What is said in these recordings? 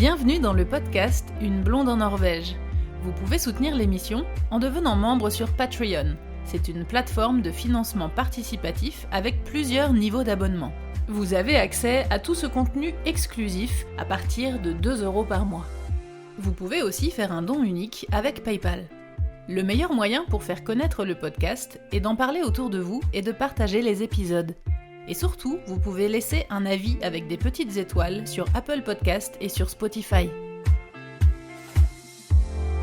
Bienvenue dans le podcast Une blonde en Norvège. Vous pouvez soutenir l'émission en devenant membre sur Patreon. C'est une plateforme de financement participatif avec plusieurs niveaux d'abonnement. Vous avez accès à tout ce contenu exclusif à partir de 2 € par mois. Vous pouvez aussi faire un don unique avec PayPal. Le meilleur moyen pour faire connaître le podcast est d'en parler autour de vous et de partager les épisodes. Et surtout, vous pouvez laisser un avis avec des petites étoiles sur Apple Podcast et sur Spotify.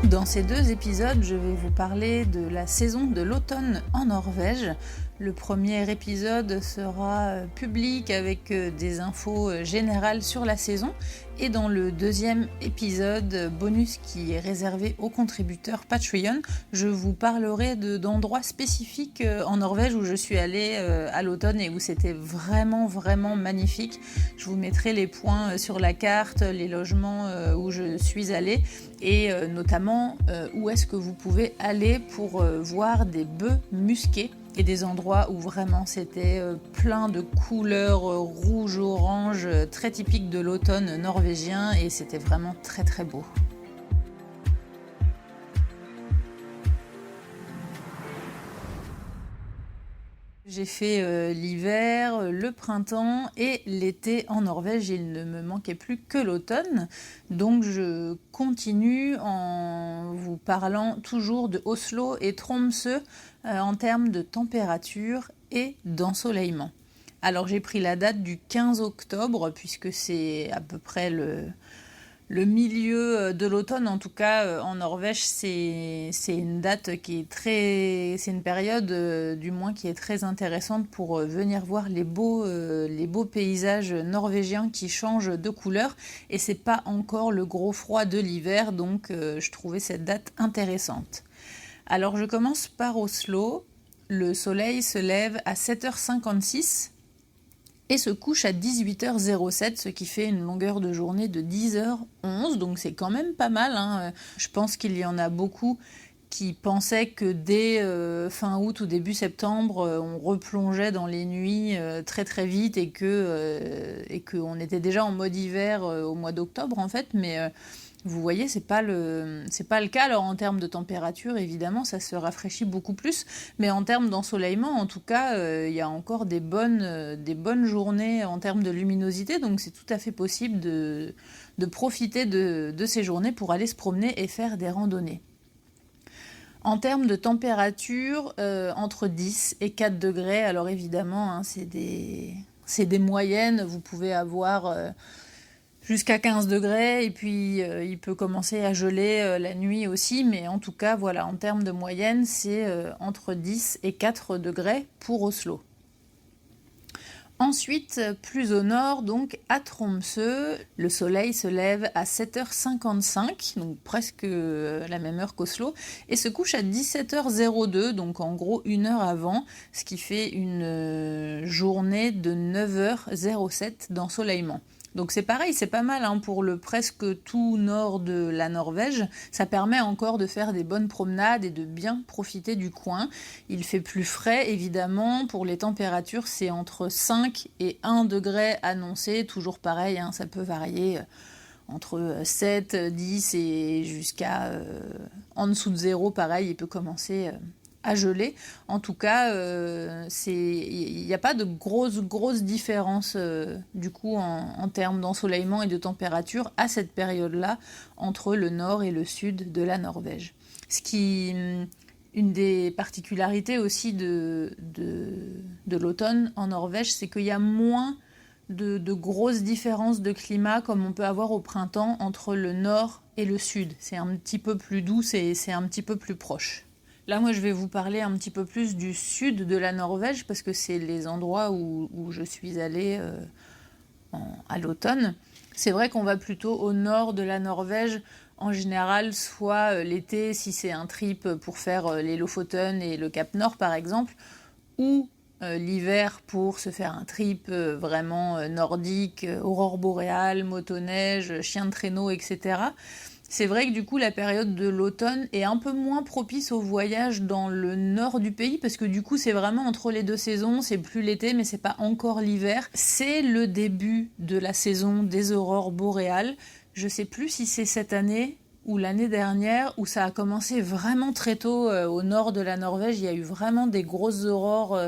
Dans ces 2 épisodes, je vais vous parler de la saison de l'automne en Norvège. Le premier épisode sera public avec des infos générales sur la saison. Et dans le deuxième épisode bonus qui est réservé aux contributeurs Patreon, je vous parlerai d'endroits spécifiques en Norvège où je suis allée à l'automne et où c'était vraiment magnifique. Je vous mettrai les points sur la carte, les logements où je suis allée et notamment où est-ce que vous pouvez aller pour voir des bœufs musqués. Et des endroits où vraiment c'était plein de couleurs rouge-orange, très typiques de l'automne norvégien, et c'était vraiment très beau. J'ai fait l'hiver, le printemps et l'été en Norvège, il ne me manquait plus que l'automne. Donc je continue en vous parlant toujours de Oslo et Tromsø en termes de température et d'ensoleillement. Alors j'ai pris la date du 15 octobre puisque c'est à peu près le milieu de l'automne, en tout cas en Norvège, c'est une date qui est c'est une période du moins qui est très intéressante pour venir voir les beaux paysages norvégiens qui changent de couleur. Et c'est pas encore le gros froid de l'hiver, donc je trouvais cette date intéressante. Alors je commence par Oslo. Le soleil se lève à 7h56. Et se couche à 18h07, ce qui fait une longueur de journée de 10h11, donc c'est quand même pas mal, hein. Je pense qu'il y en a beaucoup qui pensaient que dès fin août ou début septembre, on replongeait dans les nuits très vite et qu'on était déjà en mode hiver au mois d'octobre en fait, mais vous voyez, c'est pas le cas. Alors en termes de température, évidemment, ça se rafraîchit beaucoup plus, mais en termes d'ensoleillement, en tout cas, il y a encore des bonnes journées en termes de luminosité, donc c'est tout à fait possible de profiter de ces journées pour aller se promener et faire des randonnées. En termes de température, entre 10 et 4 degrés, alors évidemment, hein, c'est des moyennes, vous pouvez avoir jusqu'à 15 degrés, et puis il peut commencer à geler la nuit aussi, mais en tout cas, voilà, en termes de moyenne, c'est entre 10 et 4 degrés pour Oslo. Ensuite, plus au nord, donc à Tromsø, le soleil se lève à 7h55, donc presque la même heure qu'Oslo, et se couche à 17h02, donc en gros 1 heure avant, ce qui fait une journée de 9h07 d'ensoleillement. Donc c'est pareil, c'est pas mal hein, pour le presque tout nord de la Norvège. Ça permet encore de faire des bonnes promenades et de bien profiter du coin. Il fait plus frais évidemment. Pour les températures, c'est entre 5 et 1 degré annoncé. Toujours pareil, hein, ça peut varier entre 7, 10 et jusqu'à en dessous de 0. Pareil, il peut commencer à geler. En tout cas, il n'y a pas de grosse différence du coup en termes d'ensoleillement et de température à cette période-là entre le nord et le sud de la Norvège. Une des particularités aussi de l'automne en Norvège, c'est qu'il y a moins de grosses différences de climat comme on peut avoir au printemps entre le nord et le sud. C'est un petit peu plus doux, c'est un petit peu plus proche. Là, moi, je vais vous parler un petit peu plus du sud de la Norvège parce que c'est les endroits où je suis allée à l'automne. C'est vrai qu'on va plutôt au nord de la Norvège en général, soit l'été si c'est un trip pour faire les Lofoten et le Cap Nord par exemple, ou l'hiver pour se faire un trip vraiment nordique, aurore boréale, motoneige, chien de traîneau, etc. C'est vrai que du coup la période de l'automne est un peu moins propice au voyage dans le nord du pays parce que du coup c'est vraiment entre les 2 saisons, c'est plus l'été mais c'est pas encore l'hiver. C'est le début de la saison des aurores boréales. Je sais plus si c'est cette année ou l'année dernière où ça a commencé vraiment très tôt au nord de la Norvège. Il y a eu vraiment des grosses aurores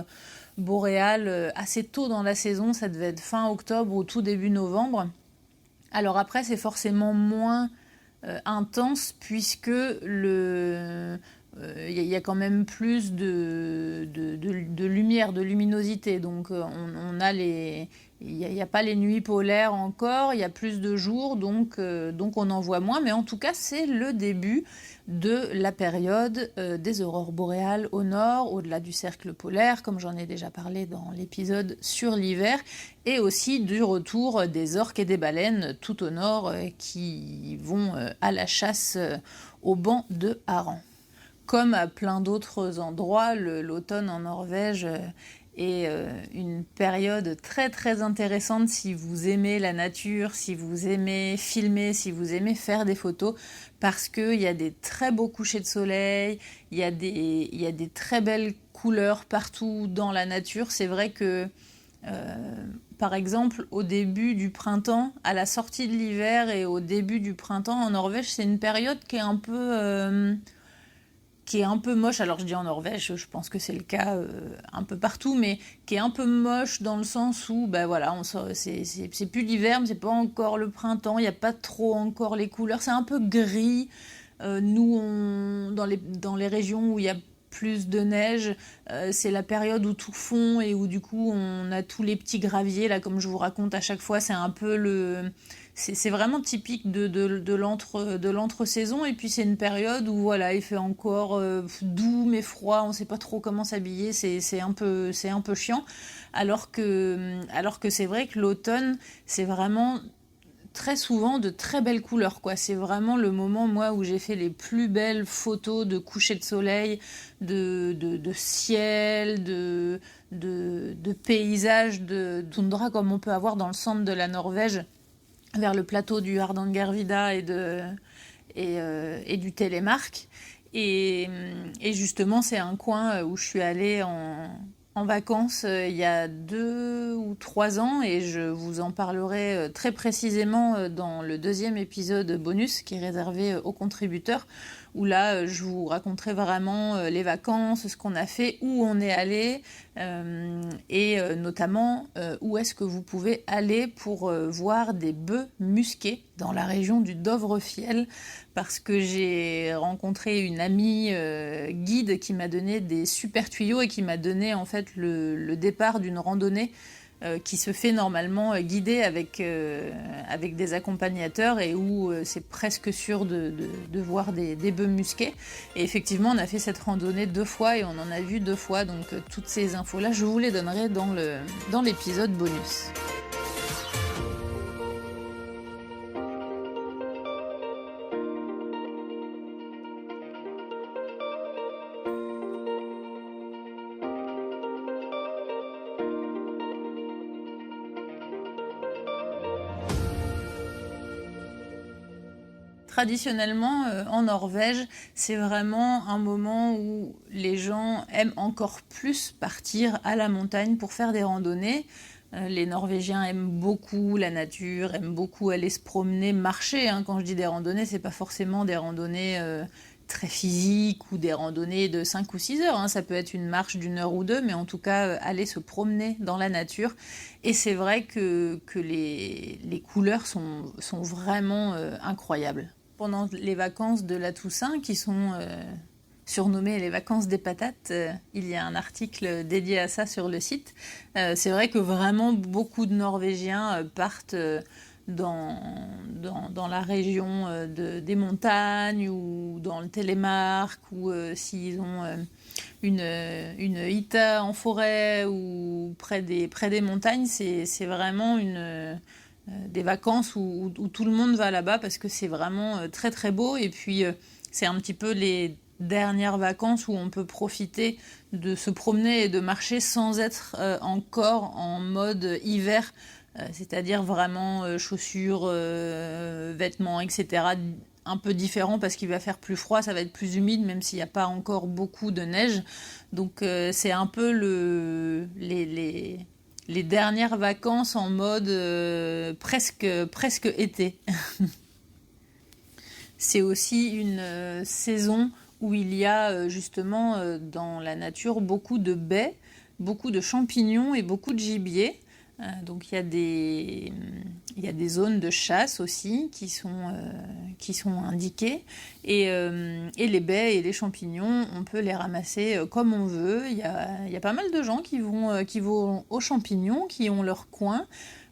boréales assez tôt dans la saison. Ça devait être fin octobre ou tout début novembre. Alors après, c'est forcément moins intense puisque y a quand même plus de lumière, de luminosité. Donc on a il n'y a pas les nuits polaires encore, il y a plus de jours, donc on en voit moins. Mais en tout cas, c'est le début de la période des aurores boréales au nord, au-delà du cercle polaire, comme j'en ai déjà parlé dans l'épisode sur l'hiver, et aussi du retour des orques et des baleines tout au nord qui vont à la chasse au banc de harengs. Comme à plein d'autres endroits, l'automne en Norvège est une période très très intéressante si vous aimez la nature, si vous aimez filmer, si vous aimez faire des photos, parce qu'il y a des très beaux couchers de soleil, il y a des très belles couleurs partout dans la nature. C'est vrai que par exemple, au début du printemps, à la sortie de l'hiver et au début du printemps en Norvège, c'est une période qui est un peu moche. Alors je dis en Norvège, je pense que c'est le cas un peu partout, mais qui est un peu moche dans le sens où, ben voilà, c'est plus l'hiver, mais c'est pas encore le printemps, il n'y a pas trop encore les couleurs, c'est un peu gris. Nous, dans les régions où il y a plus de neige, c'est la période où tout fond et où du coup on a tous les petits graviers, là comme je vous raconte à chaque fois, c'est un peu c'est vraiment typique de l'entre-saison, et puis c'est une période où voilà, il fait encore doux mais froid, on ne sait pas trop comment s'habiller, c'est un peu chiant, alors que c'est vrai que l'automne, c'est vraiment très souvent de très belles couleurs, quoi. C'est vraiment le moment, moi, où j'ai fait les plus belles photos de coucher de soleil, de ciel, de paysages, de toundra, comme on peut avoir dans le centre de la Norvège, vers le plateau du Hardangervidda et du Telemark. Et justement, c'est un coin où je suis allée en vacances il y a 2 ou 3 ans, et je vous en parlerai très précisément dans le 2e épisode bonus qui est réservé aux contributeurs, où là je vous raconterai vraiment les vacances, ce qu'on a fait, où on est allé, et notamment où est-ce que vous pouvez aller pour voir des bœufs musqués dans la région du Dovrefjell, parce que j'ai rencontré une amie guide qui m'a donné des super tuyaux et qui m'a donné en fait le départ d'une randonnée qui se fait normalement guidée avec des accompagnateurs, et où c'est presque sûr de voir des bœufs musqués. Et effectivement, on a fait cette randonnée 2 fois et on en a vu 2 fois, donc toutes ces infos-là, je vous les donnerai dans l'épisode bonus. Traditionnellement, en Norvège, c'est vraiment un moment où les gens aiment encore plus partir à la montagne pour faire des randonnées. Les Norvégiens aiment beaucoup la nature, aiment beaucoup aller se promener, marcher, hein. Quand je dis des randonnées, c'est pas forcément des randonnées très physiques ou des randonnées de 5 ou 6 heures, hein. Ça peut être une marche d'1 heure ou 2, mais en tout cas, aller se promener dans la nature. Et c'est vrai que les couleurs sont vraiment incroyables. Pendant les vacances de la Toussaint, qui sont surnommées les vacances des patates, il y a un article dédié à ça sur le site. C'est vrai que vraiment beaucoup de Norvégiens partent dans la région des montagnes, ou dans le Telemark, ou s'ils ont une hytta en forêt ou près des montagnes, c'est vraiment des vacances où tout le monde va là-bas, parce que c'est vraiment très très beau. Et puis c'est un petit peu les dernières vacances où on peut profiter de se promener et de marcher sans être encore en mode hiver, c'est-à-dire vraiment chaussures, vêtements, etc. Un peu différent, parce qu'il va faire plus froid, ça va être plus humide, même s'il n'y a pas encore beaucoup de neige. Donc c'est un peu les dernières vacances en mode presque été. C'est aussi une saison où il y a justement dans la nature beaucoup de baies, beaucoup de champignons et beaucoup de gibier. Donc il y a des zones de chasse aussi qui sont indiquées. Et les baies et les champignons, on peut les ramasser comme on veut. Il y a pas mal de gens qui vont aux champignons, qui ont leur coin.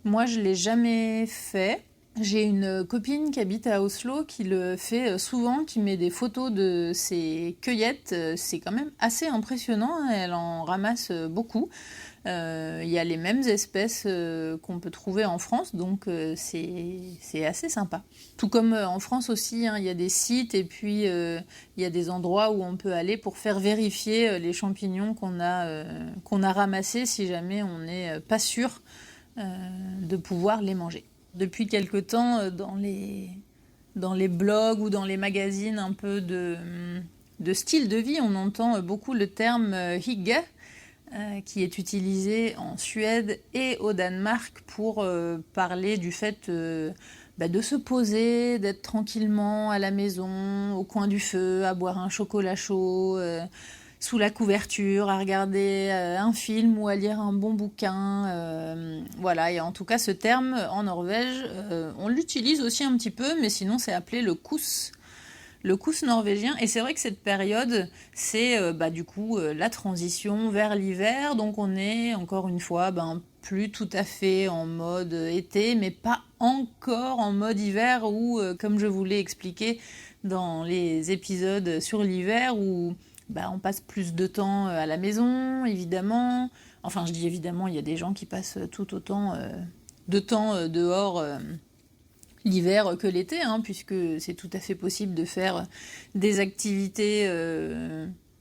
Moi, je ne l'ai jamais fait. J'ai une copine qui habite à Oslo qui le fait souvent, qui met des photos de ses cueillettes. C'est quand même assez impressionnant, hein. Elle en ramasse beaucoup. Il y a les mêmes espèces qu'on peut trouver en France, donc c'est assez sympa. Tout comme en France aussi, hein, il y a des sites et puis il y a des endroits où on peut aller pour faire vérifier les champignons qu'on a ramassés si jamais on n'est pas sûr de pouvoir les manger. Depuis quelque temps, dans les blogs ou dans les magazines un peu de style de vie, on entend beaucoup le terme hygge, qui est utilisé en Suède et au Danemark pour parler du fait de se poser, d'être tranquillement à la maison, au coin du feu, à boire un chocolat chaud, sous la couverture, à regarder un film ou à lire un bon bouquin. Voilà, et en tout cas ce terme en Norvège, on l'utilise aussi un petit peu, mais sinon c'est appelé le kos. Le kos norvégien, et c'est vrai que cette période, c'est du coup la transition vers l'hiver, donc on est encore une fois plus tout à fait en mode été, mais pas encore en mode hiver où, comme je vous l'ai expliqué dans les épisodes sur l'hiver, où on passe plus de temps à la maison, évidemment. Enfin, je dis évidemment, il y a des gens qui passent tout autant de temps dehors l'hiver que l'été, hein, puisque c'est tout à fait possible de faire des activités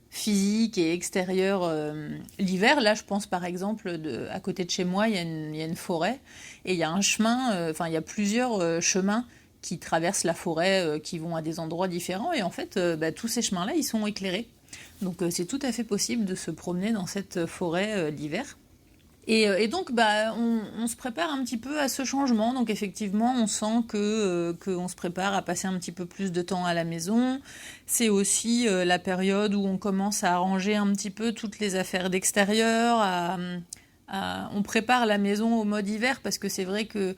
physiques et extérieures l'hiver. Là, je pense par exemple, à côté de chez moi, il y a une forêt, et il y a un chemin, il y a plusieurs chemins qui traversent la forêt, qui vont à des endroits différents, et en fait, tous ces chemins-là, ils sont éclairés. Donc c'est tout à fait possible de se promener dans cette forêt l'hiver. Et donc, on se prépare un petit peu à ce changement. Donc, effectivement, on sent qu'on se prépare à passer un petit peu plus de temps à la maison. C'est aussi la période où on commence à arranger un petit peu toutes les affaires d'extérieur. On prépare la maison au mode hiver parce que c'est vrai que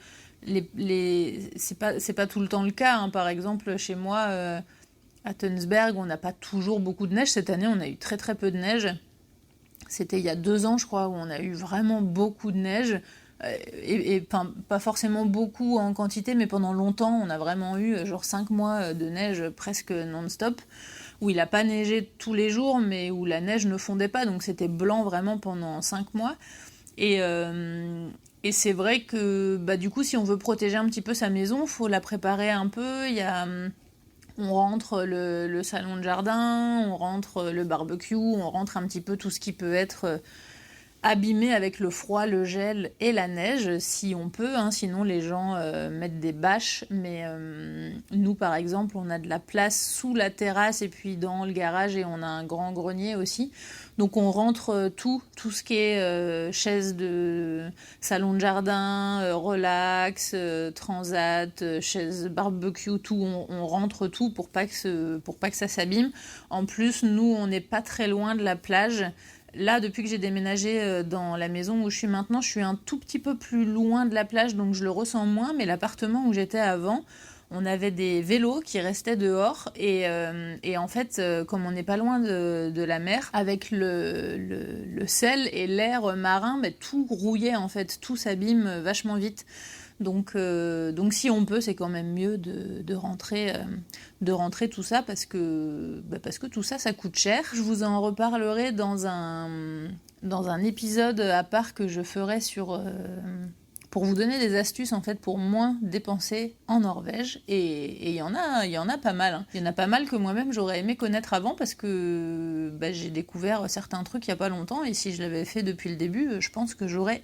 c'est pas tout le temps le cas, hein. Par exemple, chez moi, à Tønsberg, on n'a pas toujours beaucoup de neige. Cette année, on a eu très très peu de neige. C'était il y a 2 ans, je crois, où on a eu vraiment beaucoup de neige. Et pas forcément beaucoup en quantité, mais pendant longtemps, on a vraiment eu genre 5 mois de neige presque non-stop, où il n'a pas neigé tous les jours, mais où la neige ne fondait pas, donc c'était blanc vraiment pendant 5 mois. Et c'est vrai que du coup, si on veut protéger un petit peu sa maison, il faut la préparer un peu. On rentre le salon de jardin, on rentre le barbecue, on rentre un petit peu tout ce qui peut être abîmé avec le froid, le gel et la neige, si on peut, hein. Sinon les gens mettent des bâches, mais nous par exemple on a de la place sous la terrasse et puis dans le garage, et on a un grand grenier aussi, donc on rentre tout ce qui est chaise de salon de jardin, relax, transat, chaise barbecue, tout, on rentre tout pour pas que ça s'abîme. En plus, nous on n'est pas très loin de la plage. Là, depuis que j'ai déménagé dans la maison où je suis maintenant, je suis un tout petit peu plus loin de la plage, donc je le ressens moins, mais l'appartement où j'étais avant, on avait des vélos qui restaient dehors, et en fait, comme on n'est pas loin de la mer, avec le sel et l'air marin, tout rouillait en fait, tout s'abîme vachement vite. Donc si on peut, c'est quand même mieux de rentrer tout ça, parce que tout ça, ça coûte cher. Je vous en reparlerai dans un épisode à part que je ferai pour vous donner des astuces en fait pour moins dépenser en Norvège, et il y en a pas mal, hein. Il y en a pas mal que moi-même j'aurais aimé connaître avant, parce que j'ai découvert certains trucs il y a pas longtemps, et si je l'avais fait depuis le début, je pense que j'aurais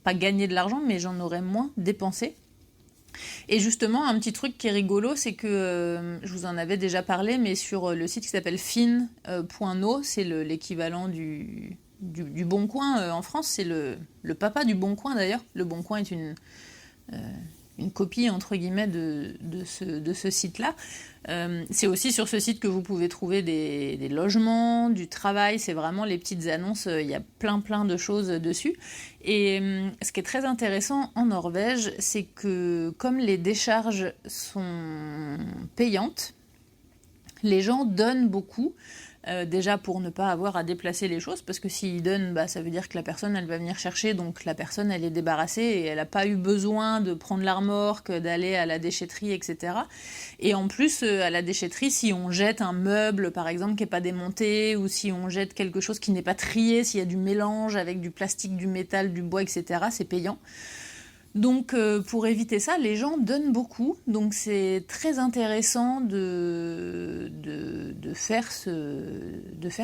pas gagné de l'argent, mais j'en aurais moins dépensé. Et justement, un petit truc qui est rigolo, c'est que je vous en avais déjà parlé, mais sur le site qui s'appelle fin.no, c'est l'équivalent du Bon Coin en France, c'est le papa du Bon Coin d'ailleurs. Le Bon Coin est une copie entre guillemets de ce site-là. C'est aussi sur ce site que vous pouvez trouver des logements, du travail, c'est vraiment les petites annonces, il y a plein de choses dessus. Et ce qui est très intéressant en Norvège, c'est que comme les décharges sont payantes, les gens donnent beaucoup. Déjà pour ne pas avoir à déplacer les choses, parce que s'ils donnent, ça veut dire que la personne elle va venir chercher, donc la personne elle est débarrassée et elle n'a pas eu besoin de prendre la remorque, d'aller à la déchetterie, etc. Et en plus à la déchetterie, si on jette un meuble par exemple qui n'est pas démonté, ou si on jette quelque chose qui n'est pas trié, s'il y a du mélange avec du plastique, du métal, du bois, etc., c'est payant. Donc pour éviter ça, les gens donnent beaucoup, donc c'est très intéressant de faire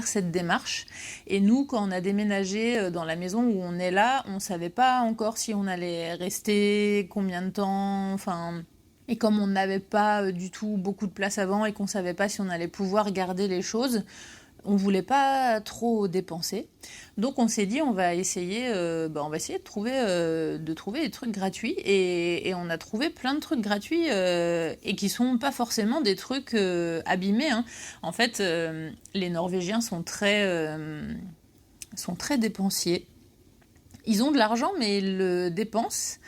cette démarche. Et nous, quand on a déménagé dans la maison où on est là, on ne savait pas encore si on allait rester, combien de temps, enfin... Et comme on n'avait pas du tout beaucoup de place avant et qu'on ne savait pas si on allait pouvoir garder les choses, on voulait pas trop dépenser, donc on s'est dit on va essayer de trouver des trucs gratuits, et on a trouvé plein de trucs gratuits et qui sont pas forcément des trucs abîmés, hein. En fait, les Norvégiens sont très dépensiers. Ils ont de l'argent mais ils le dépensent,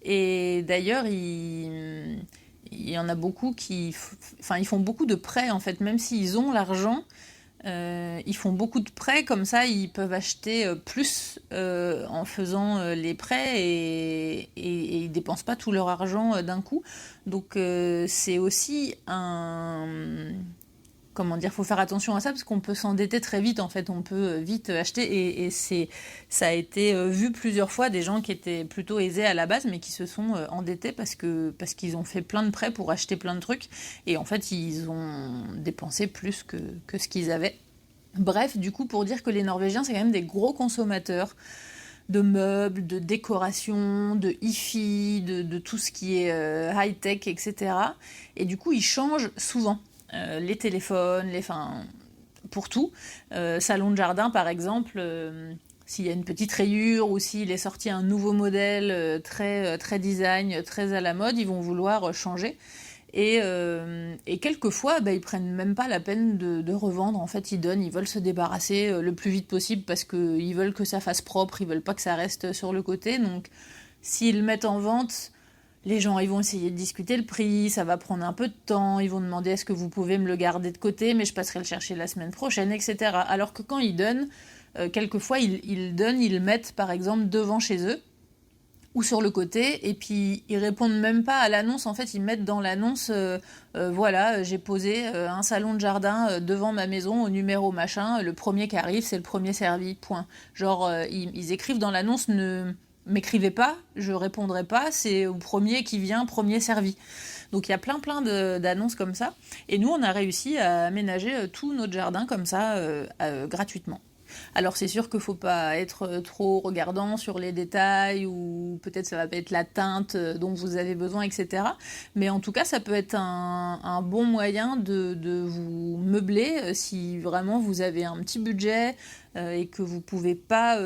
et d'ailleurs il y en a beaucoup ils font beaucoup de prêts en fait, même s'ils ont l'argent. Ils font beaucoup de prêts, comme ça ils peuvent acheter plus en faisant les prêts, et ils ne dépensent pas tout leur argent d'un coup. Donc c'est aussi comment dire, faut faire attention à ça, parce qu'on peut s'endetter très vite, en fait, on peut vite acheter, et ça a été vu plusieurs fois, des gens qui étaient plutôt aisés à la base, mais qui se sont endettés parce qu'ils ont fait plein de prêts pour acheter plein de trucs, et en fait, ils ont dépensé plus que ce qu'ils avaient. Bref, du coup, pour dire que les Norvégiens, c'est quand même des gros consommateurs de meubles, de décoration, de hi-fi, de tout ce qui est high-tech, etc. Et du coup, ils changent souvent. Les téléphones, pour tout. Salon de jardin, par exemple, s'il y a une petite rayure ou s'il est sorti un nouveau modèle très design, très à la mode, ils vont vouloir changer. Et quelquefois, ils prennent même pas la peine de revendre. En fait, ils donnent, ils veulent se débarrasser le plus vite possible parce qu'ils veulent que ça fasse propre, ils veulent pas que ça reste sur le côté. Donc, s'ils le mettent en vente, les gens ils vont essayer de discuter le prix, ça va prendre un peu de temps, ils vont demander est-ce que vous pouvez me le garder de côté, mais je passerai le chercher la semaine prochaine, etc. Alors que quand ils donnent, quelquefois ils le mettent par exemple devant chez eux, ou sur le côté, et puis ils répondent même pas à l'annonce, en fait ils mettent dans l'annonce voilà, j'ai posé un salon de jardin devant ma maison au numéro machin, le premier qui arrive c'est le premier servi, point. Genre ils écrivent dans l'annonce, ne m'écrivez pas, je répondrai pas, c'est au premier qui vient, premier servi. Donc il y a plein d'annonces comme ça, et nous on a réussi à aménager tout notre jardin comme ça gratuitement. Alors c'est sûr qu'il ne faut pas être trop regardant sur les détails, ou peut-être ça va pas être la teinte dont vous avez besoin, etc. Mais en tout cas ça peut être un bon moyen de vous meubler si vraiment vous avez un petit budget et que vous pouvez pas,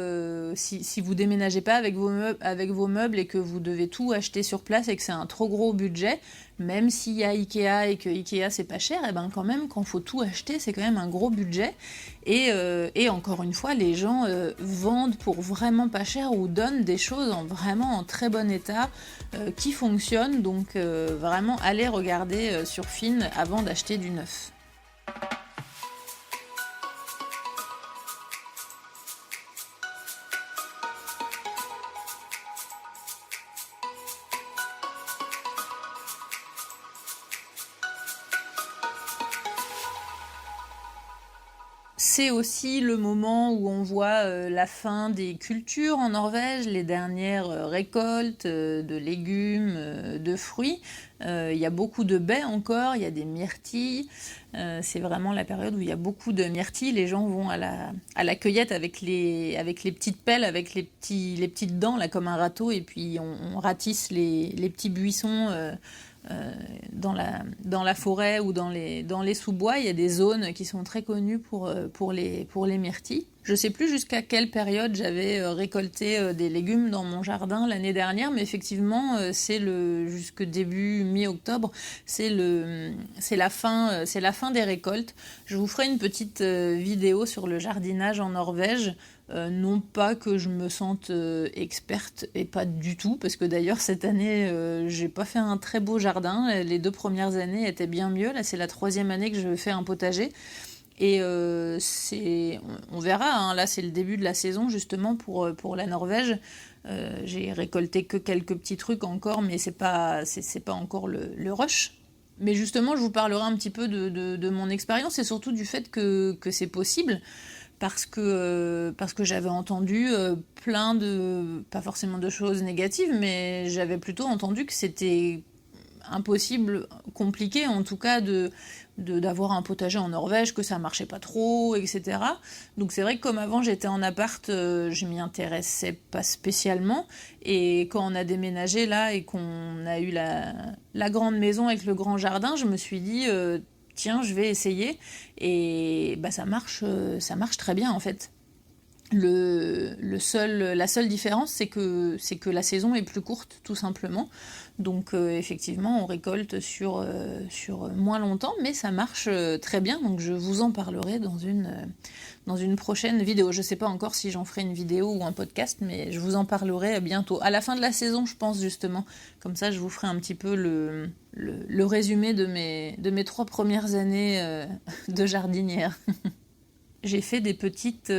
si vous déménagez pas avec vos meubles et que vous devez tout acheter sur place et que c'est un trop gros budget, même s'il y a Ikea et que Ikea c'est pas cher, et ben quand même quand faut tout acheter c'est quand même un gros budget, et encore une fois les gens vendent pour vraiment pas cher ou donnent des choses vraiment en très bon état qui fonctionnent, donc vraiment allez regarder sur Finn avant d'acheter du neuf. C'est aussi le moment où on voit la fin des cultures en Norvège, les dernières récoltes de légumes, de fruits. Il y a beaucoup de baies encore, il y a des myrtilles. C'est vraiment la période où il y a beaucoup de myrtilles. Les gens vont à la cueillette avec les petites pelles, avec les petites dents là, comme un râteau, et puis on ratisse les petits buissons dans la forêt ou dans les sous-bois. Il y a des zones qui sont très connues pour les myrtilles. Je sais plus jusqu'à quelle période j'avais récolté des légumes dans mon jardin l'année dernière, mais effectivement, jusque début mi-octobre, c'est la fin des récoltes. Je vous ferai une petite vidéo sur le jardinage en Norvège. Non pas que je me sente experte, et pas du tout, parce que d'ailleurs cette année j'ai pas fait un très beau jardin. Les 2 premières années étaient bien mieux. Là c'est la 3e année que je fais un potager. Et on verra, hein. Là c'est le début de la saison justement pour la Norvège. J'ai récolté que quelques petits trucs encore, mais c'est pas encore le rush. Mais justement, je vous parlerai un petit peu de mon expérience et surtout du fait que c'est possible. Parce que j'avais entendu plein pas forcément de choses négatives, mais j'avais plutôt entendu que c'était impossible, compliqué en tout cas, d'avoir un potager en Norvège, que ça marchait pas trop, etc. Donc c'est vrai que comme avant j'étais en appart, je m'y intéressais pas spécialement. Et quand on a déménagé là et qu'on a eu la grande maison avec le grand jardin, je me suis dit tiens, je vais essayer. Et ça marche très bien en fait. La seule différence, c'est que la saison est plus courte, tout simplement. Donc effectivement, on récolte sur moins longtemps, mais ça marche très bien. Donc je vous en parlerai dans une prochaine vidéo. Je ne sais pas encore si j'en ferai une vidéo ou un podcast, mais je vous en parlerai bientôt. À la fin de la saison, je pense justement. Comme ça, je vous ferai un petit peu le résumé de mes 3 premières années de jardinière. J'ai fait des petites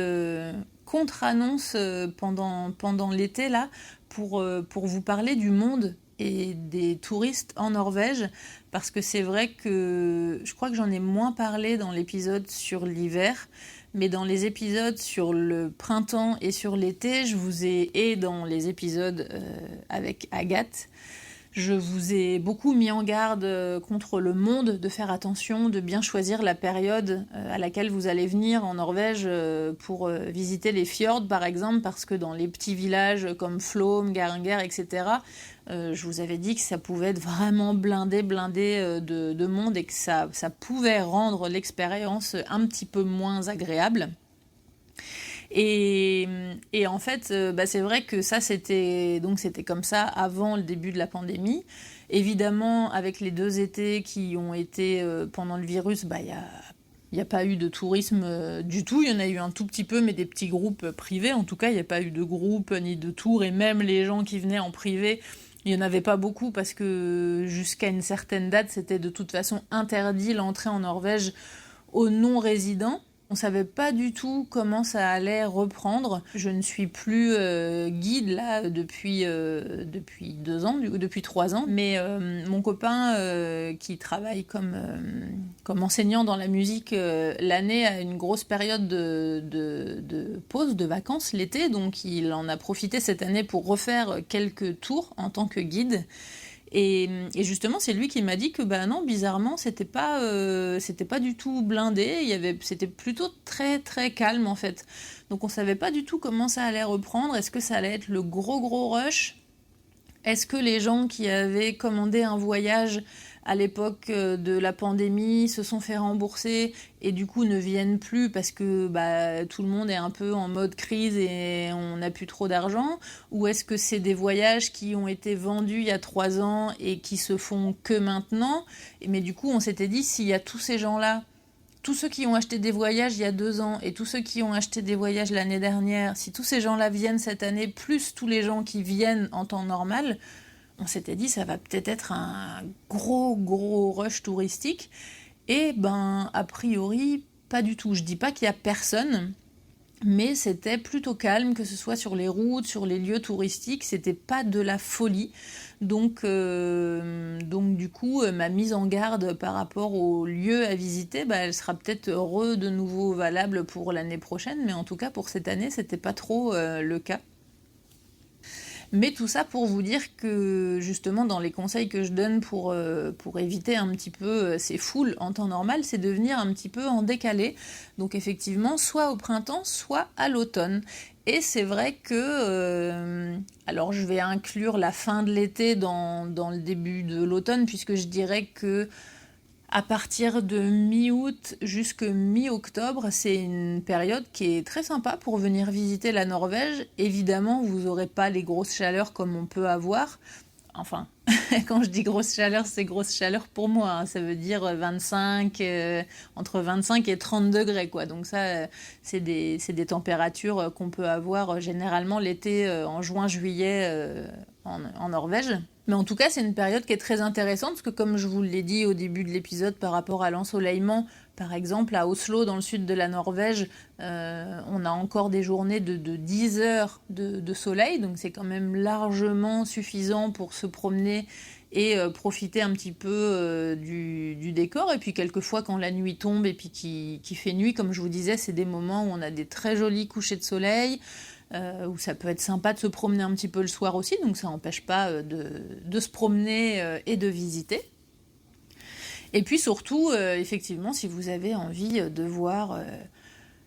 contre-annonces pendant l'été là pour vous parler du monde et des touristes en Norvège, parce que c'est vrai que je crois que j'en ai moins parlé dans l'épisode sur l'hiver, mais dans les épisodes sur le printemps et sur l'été, et dans les épisodes avec Agathe, je vous ai beaucoup mis en garde contre le monde, de faire attention, de bien choisir la période à laquelle vous allez venir en Norvège pour visiter les fjords par exemple, parce que dans les petits villages comme Flåm, Geiranger, etc., je vous avais dit que ça pouvait être vraiment blindé de monde et que ça pouvait rendre l'expérience un petit peu moins agréable. Et en fait, c'est vrai que ça, c'était comme ça avant le début de la pandémie. Évidemment, avec les 2 étés qui ont été pendant le virus, il n'y a pas eu de tourisme du tout. Il y en a eu un tout petit peu, mais des petits groupes privés. En tout cas, il n'y a pas eu de groupe ni de tour. Et même les gens qui venaient en privé, il n'y en avait pas beaucoup parce que jusqu'à une certaine date, c'était de toute façon interdit l'entrée en Norvège aux non-résidents. On ne savait pas du tout comment ça allait reprendre. Je ne suis plus guide là depuis 2 ans, depuis 3 ans. Mais mon copain qui travaille comme enseignant dans la musique l'année a une grosse période de pause, de vacances l'été. Donc il en a profité cette année pour refaire quelques tours en tant que guide. Et justement, c'est lui qui m'a dit que non, bizarrement, c'était pas du tout blindé. C'était plutôt très très calme en fait. Donc on savait pas du tout comment ça allait reprendre. Est-ce que ça allait être le gros rush? Est-ce que les gens qui avaient commandé un voyage à l'époque de la pandémie se sont fait rembourser et du coup ne viennent plus parce que tout le monde est un peu en mode crise et on n'a plus trop d'argent? Ou est-ce que c'est des voyages qui ont été vendus il y a 3 ans et qui se font que maintenant? Mais du coup on s'était dit, s'il y a tous ces gens-là, tous ceux qui ont acheté des voyages il y a 2 ans et tous ceux qui ont acheté des voyages l'année dernière, si tous ces gens-là viennent cette année, plus tous les gens qui viennent en temps normal, on s'était dit ça va peut-être être un gros rush touristique. Et a priori, pas du tout. Je dis pas qu'il y a personne, mais c'était plutôt calme, que ce soit sur les routes, sur les lieux touristiques, c'était pas de la folie. Donc du coup, ma mise en garde par rapport aux lieux à visiter, elle sera peut-être de nouveau valable pour l'année prochaine, mais en tout cas pour cette année, c'était pas trop le cas. Mais tout ça pour vous dire que justement dans les conseils que je donne pour éviter un petit peu ces foules en temps normal, c'est de venir un petit peu en décalé. Donc effectivement, soit au printemps, soit à l'automne. Et c'est vrai que, alors je vais inclure la fin de l'été dans le début de l'automne, puisque je dirais que À partir de mi-août jusqu'à mi-octobre, c'est une période qui est très sympa pour venir visiter la Norvège. Évidemment, vous n'aurez pas les grosses chaleurs comme on peut avoir. Enfin, quand je dis grosse chaleur, c'est grosse chaleur pour moi, hein. Ça veut dire entre 25 et 30 degrés, quoi. Donc ça, c'est des températures qu'on peut avoir généralement l'été en juin-juillet en Norvège. Mais en tout cas, c'est une période qui est très intéressante parce que comme je vous l'ai dit au début de l'épisode par rapport à l'ensoleillement, par exemple à Oslo, dans le sud de la Norvège, on a encore des journées de 10 heures de soleil, donc c'est quand même largement suffisant pour se promener et profiter un petit peu du décor. Et puis quelquefois quand la nuit tombe et puis qu'il fait nuit, comme je vous disais, c'est des moments où on a des très jolis couchers de soleil, où ça peut être sympa de se promener un petit peu le soir aussi, donc ça n'empêche pas de se promener et de visiter. Et puis surtout, effectivement, si vous avez envie de voir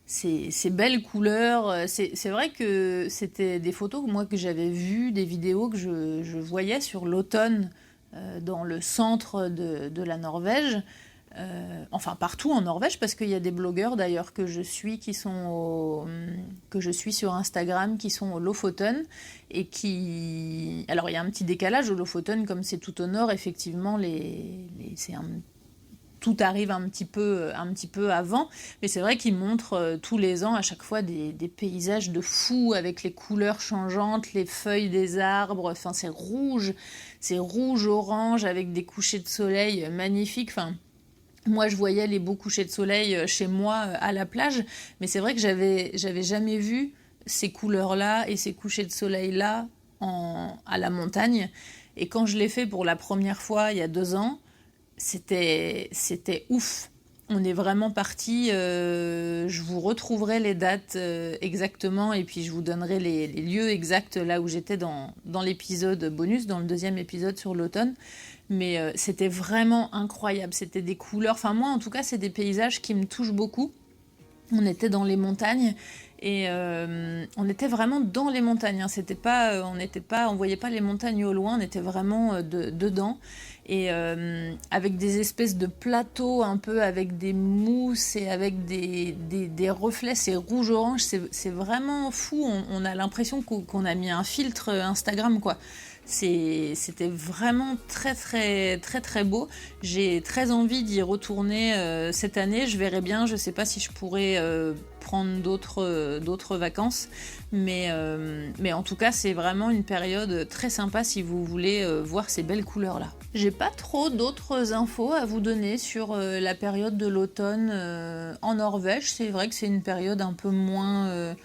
ces belles couleurs, c'est vrai que c'était des photos que j'avais vues, des vidéos que je voyais sur l'automne dans le centre de la Norvège. Enfin partout en Norvège, parce qu'il y a des blogueurs d'ailleurs que je suis sur Instagram qui sont au Lofoten et qui... Alors il y a un petit décalage au Lofoten, comme c'est tout au nord, effectivement tout arrive un petit peu avant, mais c'est vrai qu'ils montrent tous les ans à chaque fois des paysages de fous avec les couleurs changeantes, les feuilles des arbres, enfin c'est rouge orange avec des couchers de soleil magnifiques. Enfin, moi, je voyais les beaux couchers de soleil chez moi à la plage, mais c'est vrai que j'avais jamais vu ces couleurs-là et ces couchers de soleil-là à la montagne. Et quand je l'ai fait pour la première fois il y a 2 ans, c'était ouf. On est vraiment parti. Je vous retrouverai les dates exactement et puis je vous donnerai les lieux exacts là où j'étais dans l'épisode bonus, dans le 2e épisode sur l'automne. Mais c'était vraiment incroyable. C'était des couleurs. Enfin, moi, en tout cas, c'est des paysages qui me touchent beaucoup. On était dans les montagnes et on était vraiment dans les montagnes. Hein. On voyait pas les montagnes au loin. On était vraiment dedans. Et avec des espèces de plateaux un peu avec des mousses et avec des reflets, c'est rouge-orange, c'est vraiment fou, on a l'impression qu'on a mis un filtre Instagram, quoi. C'était vraiment très très très très beau. J'ai très envie d'y retourner cette année. Je verrai bien, je sais pas si je pourrais prendre d'autres vacances, mais en tout cas c'est vraiment une période très sympa si vous voulez voir ces belles couleurs là. J'ai pas trop d'autres infos à vous donner sur la période de l'automne en Norvège. C'est vrai que c'est une période un peu moins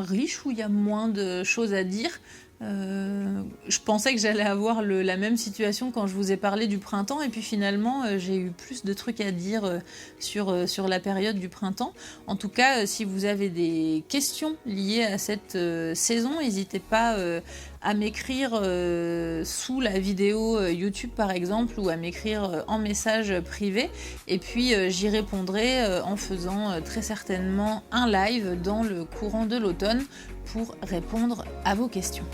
riche, où il y a moins de choses à dire. Je pensais que j'allais avoir la même situation quand je vous ai parlé du printemps et puis finalement j'ai eu plus de trucs à dire sur la période du printemps. En tout cas, si vous avez des questions liées à cette saison, n'hésitez pas à m'écrire sous la vidéo YouTube par exemple, ou à m'écrire en message privé, et puis j'y répondrai en faisant très certainement un live dans le courant de l'automne pour répondre à vos questions.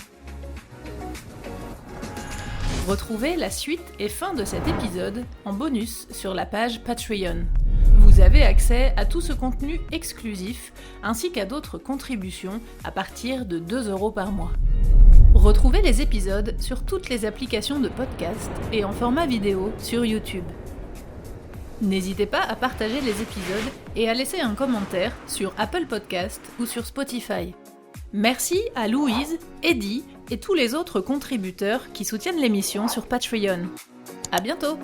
Retrouvez la suite et fin de cet épisode en bonus sur la page Patreon. Vous avez accès à tout ce contenu exclusif ainsi qu'à d'autres contributions à partir de 2 € par mois. Retrouvez les épisodes sur toutes les applications de podcast et en format vidéo sur YouTube. N'hésitez pas à partager les épisodes et à laisser un commentaire sur Apple Podcast ou sur Spotify. Merci à Louise, Eddie et tous les autres contributeurs qui soutiennent l'émission sur Patreon. À bientôt!